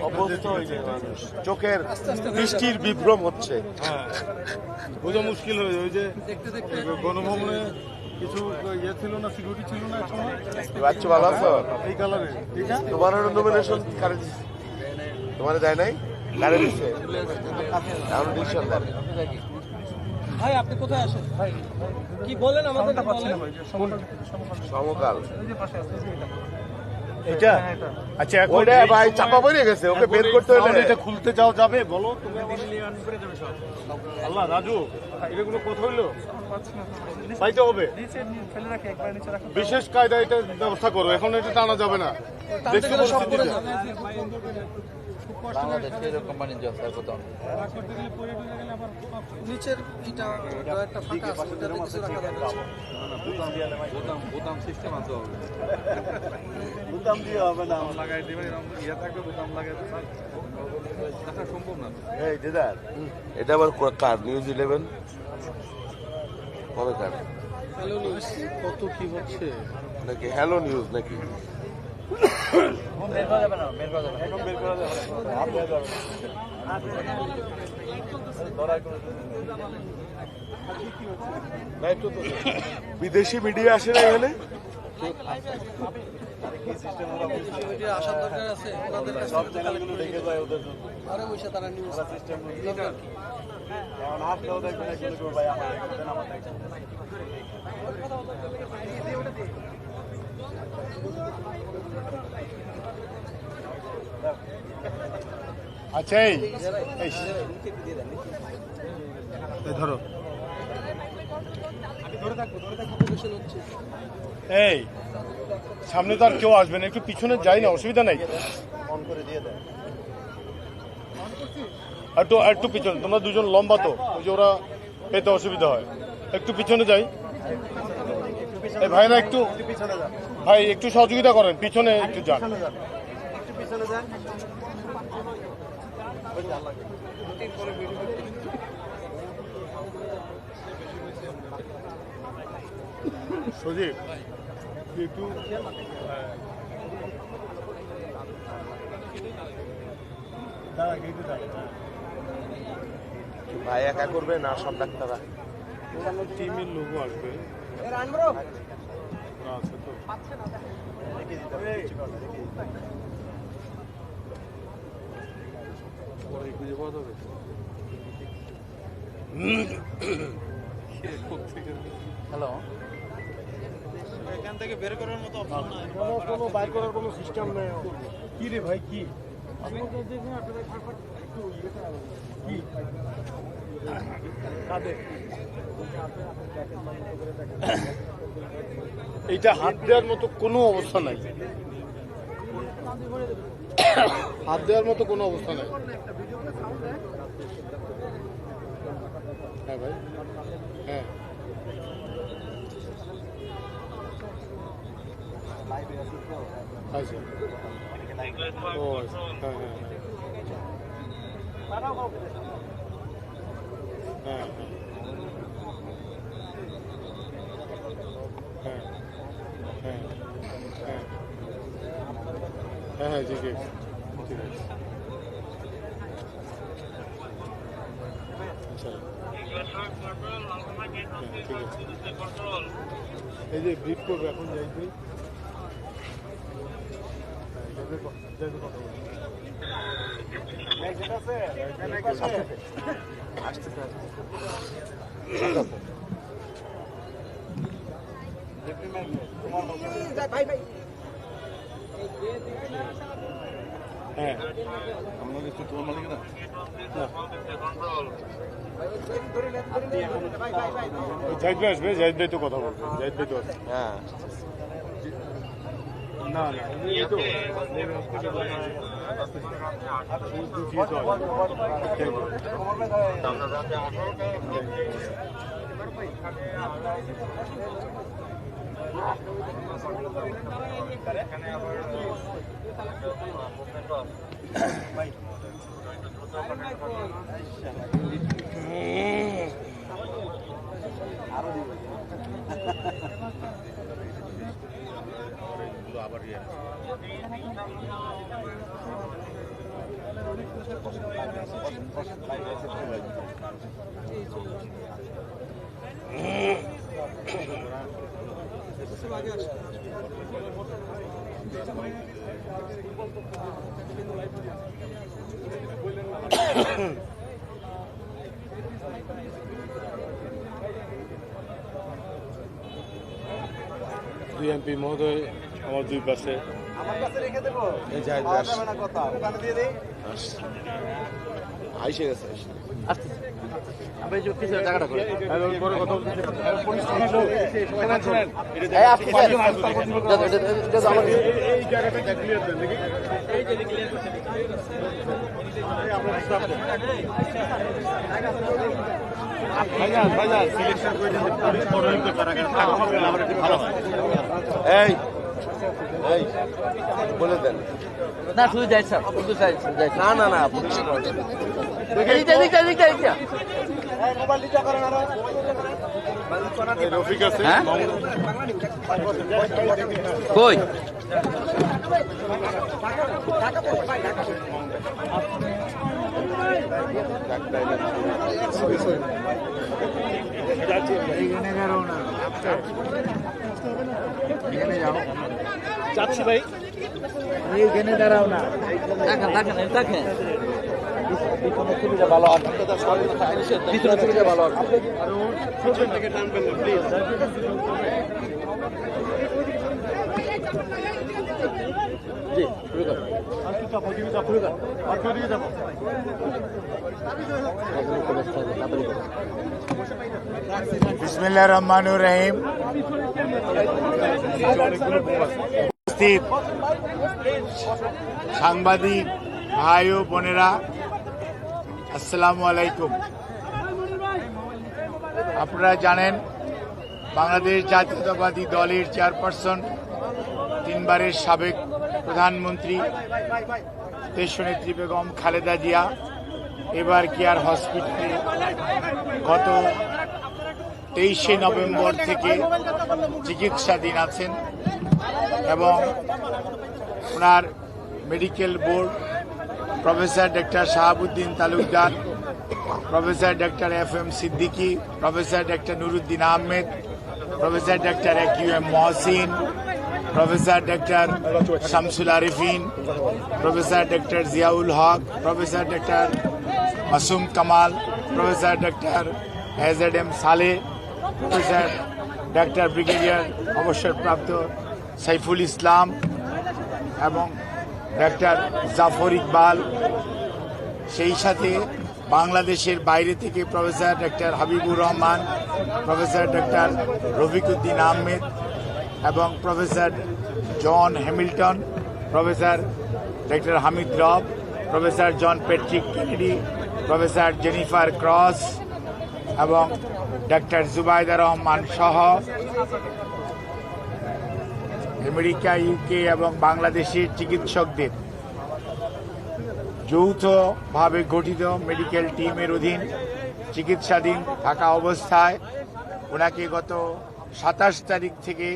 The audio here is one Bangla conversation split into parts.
অবস্থা হয়ে যায় মানুষ, চোখের দৃষ্টির বিভ্রম হচ্ছে। হ্যাঁ, বোঝা মুশকিল হয়ে যায়। ওই যে গণভবনে কিছু ইয়ে ছিল না, সিকিউরিটি ছিল না এক সময়। বাচ্চা ভালো আছো? এই কালারে, ঠিক আছে। তোমার নমিনেশন কারে দিচ্ছে? তোমার দেয় নাই? কারে দিচ্ছে? এমন ডিসিশন দেন। ভাই আপনি কোথায় আসেন ভাই? কি বলেন আমাদের সমকাল এটা আচ্ছা, এখন ওইটা ভাই চাপা পড়ে গেছে, ওকে বের করতে হলে এটা খুলতে যাও যাবে, বলো তুমি। আল্লাহ রাজু, এগুলো কথা হইলো পাইতে হবে। বিশেষ কায়দা এটা ব্যবস্থা করো, এখন এটা টানা যাবে না। দেখছি পরিস্থিতি নিচের এটা একটা ফাঁকা আছে, ওটাতে কিছু রাখা যাবে না। বোতাম সিস্টেম আনতে হবে। বুতাম দিয়ে হবে না। লাগাই দিবে, ইয়ে থাকবে, বোতাম লাগাই দেখা সম্ভব না। এই দিদার, এটা আবার কার? নিউজ 11 কবে কার? হ্যালো নিউজ কত কি হচ্ছে নাকি হ্যালো নিউজ নাকি? বিদেশি মিডিয়া আসে না এখানে? আসার দরকার আছে ওনাদের কাছে। সব চ্যানেলগুলো ঢেকে যায় ওদের জন্য। আরে বসে তারা নিউজ সিস্টেম দরকার কি? এখন আসলেও দেখবেন এগুলো ভাই আমার দেখবেন আমার দেখবেন। আচ্ছা, এই ধরো, এই সামনে তো আর কেউ আসবে না, একটু পিছনে যাই না, অসুবিধা নাই। অন করে দিয়ে দেয়, একটু পিছনে, তোমরা দুজন লম্বা তো, ওই যে ওরা পেতে অসুবিধা হয়। একটু পিছনে যাই। এই ভাইরা একটু, ভাই একটু সহযোগিতা করেন, পিছনে একটু যান। সজীব একটু ভাই একা করবে না সব ডাক্তাররা? টিমের লোক আসবে, আছে তো। পরে খুঁজে পাওয়া যাবে। হ্যালো এখান থেকে বের করার মতো কোনো বাইর করার কোনো সিস্টেম নেই। কি রে ভাই, কি এইটা হাত দেওয়ার মতো কোনো অবস্থা নাই, হাত দেওয়ার মতো কোনো অবস্থা নাই। হ্যাঁ ভাই, হ্যাঁ আচ্ছা, ও হ্যাঁ হ্যাঁ হ্যাঁ হ্যাঁ হ্যাঁ হ্যাঁ হ্যাঁ হ্যাঁ ঠিক আছে, ঠিক আছে। আচ্ছা, ঠিক আছে। এই যে ব্রিফ করবে এখন, যাইবে হ্যাঁ, আমাদের একটু তোমার মালিক না। জাহিদ ভাই আসবে, জাহিদ ভাই তো কথা বলবে, জাহিদ ভাই তো আসবে। হ্যাঁ, না না, এই তো বুঝিয়ে তো আবার দুই এমপি মহোদয় আমার দুই পাশে আইসে গেছে এই জায়গাটা ক্লিয়ার দেন দেখি এই এই বলে দেন না শুধু যাই স্যার শুধু যাই না না না পুলিশ রফিক আছে কই যাচ্ছি ভাই এইখানে দাঁড়াও না দেখেন দেখেন দেখেন ভালো হবে ভিতরে ছবিটা ভালো হবে থেকে টানবেন না প্লিজ জি শুরু করো বিসমিল্লাহির রহমানির রহিম। উপস্থিত সাংবাদিক ভাই ও বোনেরা, আসসালামু আলাইকুম। আপনারা জানেন বাংলাদেশ জাতীয়তাবাদী দলের চেয়ারপারসন, তিনবারের সাবেক প্রধানমন্ত্রী দেশনেত্রী বেগম খালেদা জিয়া এবার কেয়ার হসপিটালে গত 23শে নভেম্বর থেকে চিকিৎসাধীন আছেন এবং ওনার medical board professor doctor Shahabuddin Talukdar, professor doctor FM Siddiqui, professor doctor Nuruddin Ahmed, professor doctor AQM Mohsin, professor doctor Shamsul Arefin, professor doctor Ziaul Haque, professor doctor Masum Kamal, professor doctor AZM Saleh, professor doctor brigadier অবসরপ্রাপ্ত সাইফুল ইসলাম এবং ডক্টর জাফর ইকবাল, সেই সাথে বাংলাদেশের বাইরে থেকে professor doctor Habibur Rahman, professor doctor Rafiquddin Ahmed এবং professor John Hamilton, professor doctor Hamid Rab, professor John Patrick Kennedy, professor Jennifer Cross এবং ডক্টর জুবাইদা রহমান সহ আমেরিকা, ইউকে এবং বাংলাদেশের চিকিৎসকদের যৌথভাবে গঠিত মেডিকেল টিমের অধীন চিকিৎসাধীন থাকা অবস্থায় ওনাকে গত 27 তারিখ থেকে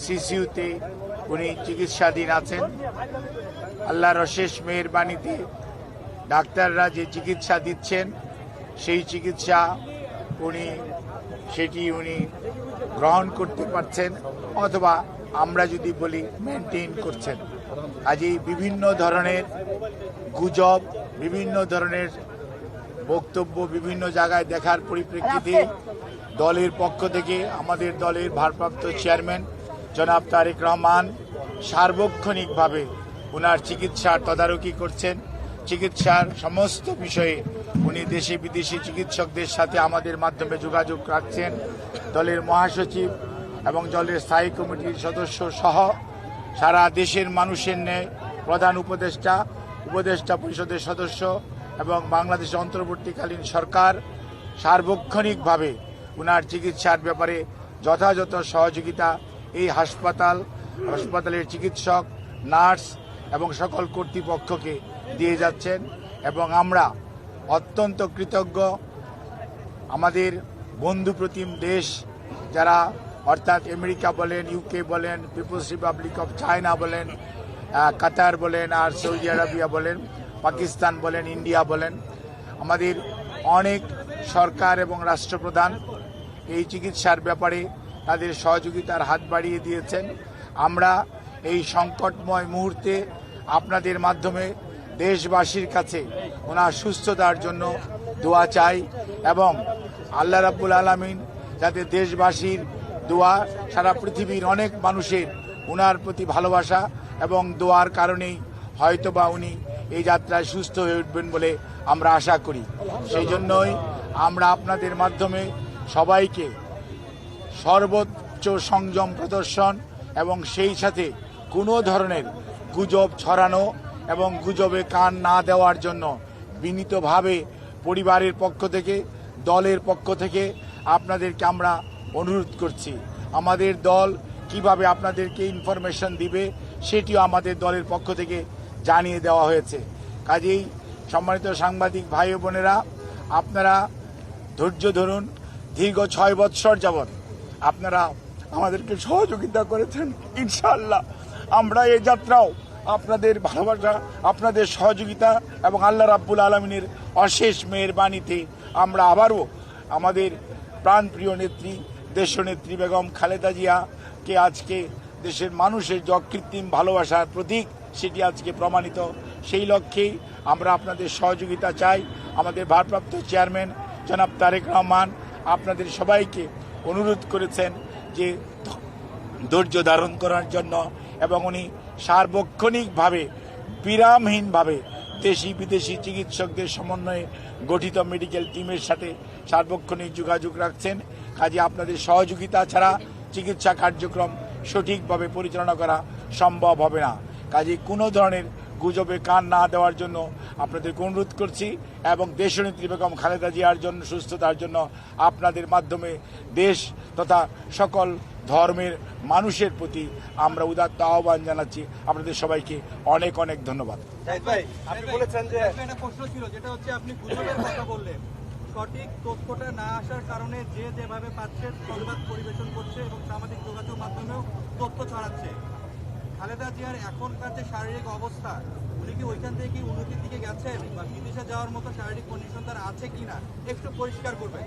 সিসিউতে উনি চিকিৎসাধীন আছেন। আল্লাহর অশেষ মেহেরবানিতে ডাক্তাররা যে চিকিৎসা দিচ্ছেন সেই চিকিৎসা উনি গ্রহণ করতে পারছেন, অথবা আমরা যদি বলি মেনটেন করছেন। কাজেই বিভিন্ন ধরনের গুজব, বিভিন্ন ধরনের বক্তব্য বিভিন্ন জায়গায় দেখার পরিপ্রেক্ষিতে দলের পক্ষ থেকে আমাদের দলের ভারপ্রাপ্ত চেয়ারম্যান জনাব তারেক রহমান সার্বক্ষণিকভাবে ওনার চিকিৎসার তদারকি করছেন। চিকিৎসার সমস্ত বিষয়ে উনি দেশে বিদেশি চিকিৎসকদের সাথে আমাদের মাধ্যমে যোগাযোগ রাখছেন। দলের মহাসচিব এবং দলের স্থায়ী কমিটির সদস্য সহ সারা দেশের মানুষের ন্যায় প্রধান উপদেষ্টা পরিষদের সদস্য এবং বাংলাদেশ অন্তর্বর্তীকালীন সরকার সার্বক্ষণিকভাবে ওনার চিকিৎসার ব্যাপারে যথাযথ সহযোগিতা এই হাসপাতালের চিকিৎসক, নার্স এবং সকল কর্তৃপক্ষকে দিয়ে যাচ্ছেন এবং আমরা অত্যন্ত কৃতজ্ঞ। আমাদের বন্ধুপ্রতিম দেশ যারা, অর্থাৎ আমেরিকা বলেন, ইউকে বলেন, পিপলস রিপাবলিক অফ চায়না বলেন কাতার বলেন, আর সৌদি আরবিয়া বলেন, পাকিস্তান বলেন, ইন্ডিয়া বলেন, আমাদের অনেক সরকার এবং রাষ্ট্রপ্রধান এই চিকিৎসার ব্যাপারে তাদের সহযোগিতার হাত বাড়িয়ে দিয়েছেন। আমরা এই সংকটময় মুহূর্তে আপনাদের মাধ্যমে দেশবাসীর কাছে ওনার সুস্থতার জন্য দোয়া চাই এবং আল্লাহ রাব্বুল আলামিন যাতে দেশবাসীর দোয়া, সারা পৃথিবীর অনেক মানুষের ওনার প্রতি ভালোবাসা এবং দোয়ার কারণেই হয়তোবা উনি এই যাত্রায় সুস্থ হয়ে উঠবেন বলে আমরা আশা করি। সেই জন্যই আমরা আপনাদের মাধ্যমে সবাইকে সর্বোচ্চ সংযম প্রদর্শন এবং সেই সাথে কোনো ধরনের গুজব ছড়ানো এবং গুজবে কান না দেওয়ার জন্য বিনীতভাবে পরিবারের পক্ষ থেকে, দলের পক্ষ থেকে আপনাদেরকে আমরা অনুরোধ করছি। আমাদের দল কিভাবে আপনাদেরকে ইনফরমেশন দিবে সেটিও আমাদের দলের পক্ষ থেকে জানিয়ে দেওয়া হয়েছে। কাজেই সম্মানিত সাংবাদিক ভাই ও বোনেরা, আপনারা ধৈর্য ধরুন। দীর্ঘ 6 বৎসর যাবৎ আপনারা আমাদেরকে সহযোগিতা করেছেন। ইনশাআল্লাহ আমরা এই যাত্রাও আপনাদের ভালোবাসা, আপনাদের সহযোগিতা এবং আল্লাহ রাব্বুল আলামিনের অশেষ মেহেরবানিতে আমরা আবারও আমাদের প্রাণপ্রিয় নেত্রী, দেশনেত্রী বেগম খালেদা জিয়াকে আজকে দেশের মানুষের যে অকৃত্রিম ভালোবাসার প্রতীক সেটি আজকে প্রমাণিত। সেই লক্ষ্যেই আমরা আপনাদের সহযোগিতা চাই। আমাদের ভারপ্রাপ্ত চেয়ারম্যান জনাব তারেক রহমান আপনাদের সবাইকে অনুরোধ করেছেন যে ধৈর্য ধারণ করার জন্য এবং উনি সার্বক্ষণিকভাবে বিরামহীনভাবে দেশি বিদেশি চিকিৎসকদের সমন্বয়ে গঠিত মেডিকেল টিমের সাথে সার্বক্ষণিক যোগাযোগ রাখছেন। কাজে আপনাদের সহযোগিতা ছাড়া চিকিৎসা কার্যক্রম সঠিকভাবে পরিচালনা করা সম্ভব হবে না। কাজে কোনো ধরনের গুজবে কান না দেওয়ার জন্য আপনাদেরকে অনুরোধ করছি এবং দেশনেত্রী বেগম খালেদা জিয়ার জন্য সুস্থতার জন্য আপনাদের মাধ্যমে দেশ তথা সকল ধর্মের মানুষের প্রতি আমরা উদাত্ত আহ্বান জানাচ্ছি। আপনাদের সবাইকে অনেক অনেক ধন্যবাদ। আপনি বলেছেন যে একটা প্রশ্ন ছিল, যেটা হচ্ছে আপনি গুজবের কথা বললেন, সঠিক তথ্যটা না আসার কারণে যে যেভাবে পাচ্ছে সংবাদ পরিবেশন করছে এবং সামাজিক যোগাযোগ মাধ্যমেও তথ্য ছড়াচ্ছে। খালেদা জিয়ার এখনকার যে শারীরিক অবস্থা, উনি কি ওইখান থেকে কি উন্নতির দিকে গেছেন বা বিদেশে যাওয়ার মতো শারীরিক কন্ডিশন তার আছে কিনা একটু পরিষ্কার করবেন।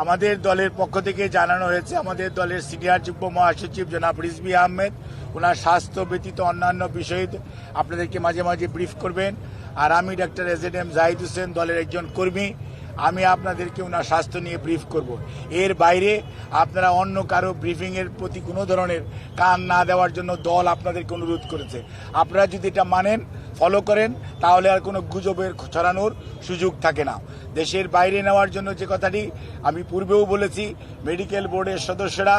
আমাদের দলের পক্ষ থেকে জানানো হয়েছে, আমাদের দলের সিনিয়র যুগ্ম মহাসচিব জনাব রিজভী আহমেদ ওনার স্বাস্থ্য ব্যতীত অন্যান্য বিষয়ে আপনাদেরকে মাঝে মাঝে ব্রিফ করবেন। আর আমি ডাক্তার এজেড জাহিদ হোসেন, দলের একজন কর্মী, আমি আপনাদেরকে ওনার স্বাস্থ্য নিয়ে ব্রিফ করব। এর বাইরে আপনারা অন্য কারো ব্রিফিংয়ের প্রতি কোনো ধরনের কান না দেওয়ার জন্য দল আপনাদেরকে অনুরোধ করেছে। আপনারা যদি এটা মানেন, ফলো করেন, তাহলে আর কোনো গুজবের ছড়ানোর সুযোগ থাকে না। দেশের বাইরে নেওয়ার জন্য যে কথাটি আমি পূর্বেও বলেছি, মেডিকেল বোর্ডের সদস্যরা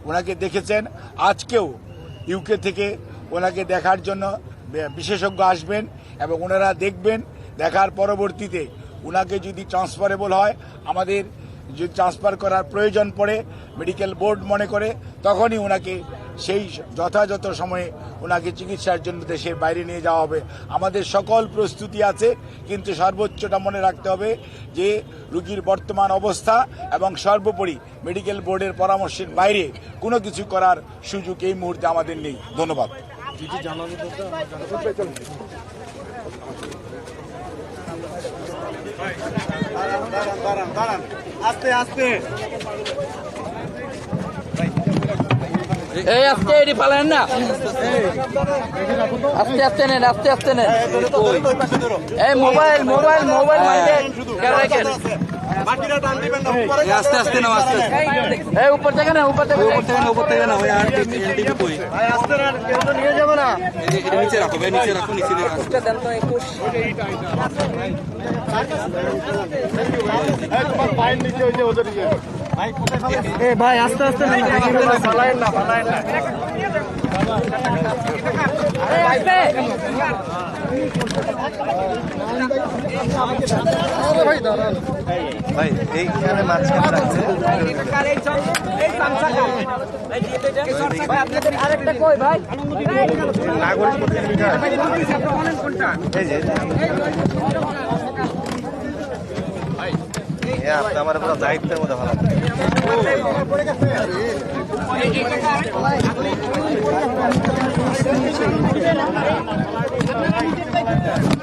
ওনাকে দেখেছেন। আজকেও ইউকে থেকে ওনাকে দেখার জন্য বিশেষজ্ঞ আসবেন এবং ওনারা দেখবেন। দেখার পরবর্তীতে ওনাকে যদি ট্রান্সফারেবল হয়, আমাদের যদি ট্রান্সফার করার প্রয়োজন পড়ে মেডিকেল বোর্ড মনে করে, তখনই ওনাকে সেই যথাযথ সময়ে ওনাকে চিকিৎসার জন্য দেশের বাইরে নিয়ে যাওয়া হবে। আমাদের সকল প্রস্তুতি আছে, কিন্তু সর্বোচ্চটা মনে রাখতে হবে যে রোগীর বর্তমান অবস্থা এবং সর্বোপরি মেডিকেল বোর্ডের পরামর্শের বাইরে কোনো কিছু করার সুযোগ এই মুহূর্তে আমাদের নেই। ধন্যবাদ। আস্তে আস্তে এই আস্তে এটি পালেন না, আস্তে আস্তে নেন, আস্তে আস্তে নেন। এই মোবাইল মোবাইল মোবাইল আস্তে আস্তে না, আস্তে এই উপর থেকে না, উপর থেকে উপর থেকে না, উপর থেকে না, ওই আর কই আস্তে না, কেউ তো নিয়ে যাবে না। এটা নিচে রাখো, নিচে রাখো, নিচে রাখো। দেন তো 21 তোমার পায়ের নিচে ওই যে ওদের ইয়ে ভাই আস্তে আস্তে পালায়েন না, পালায়েন না। ভাই এইখানে মাঝখানে রাখছে। আরেকটা কই ভাই, আপনি আমার পুরো দায়িত্বের মধ্যে ভালো আপনারা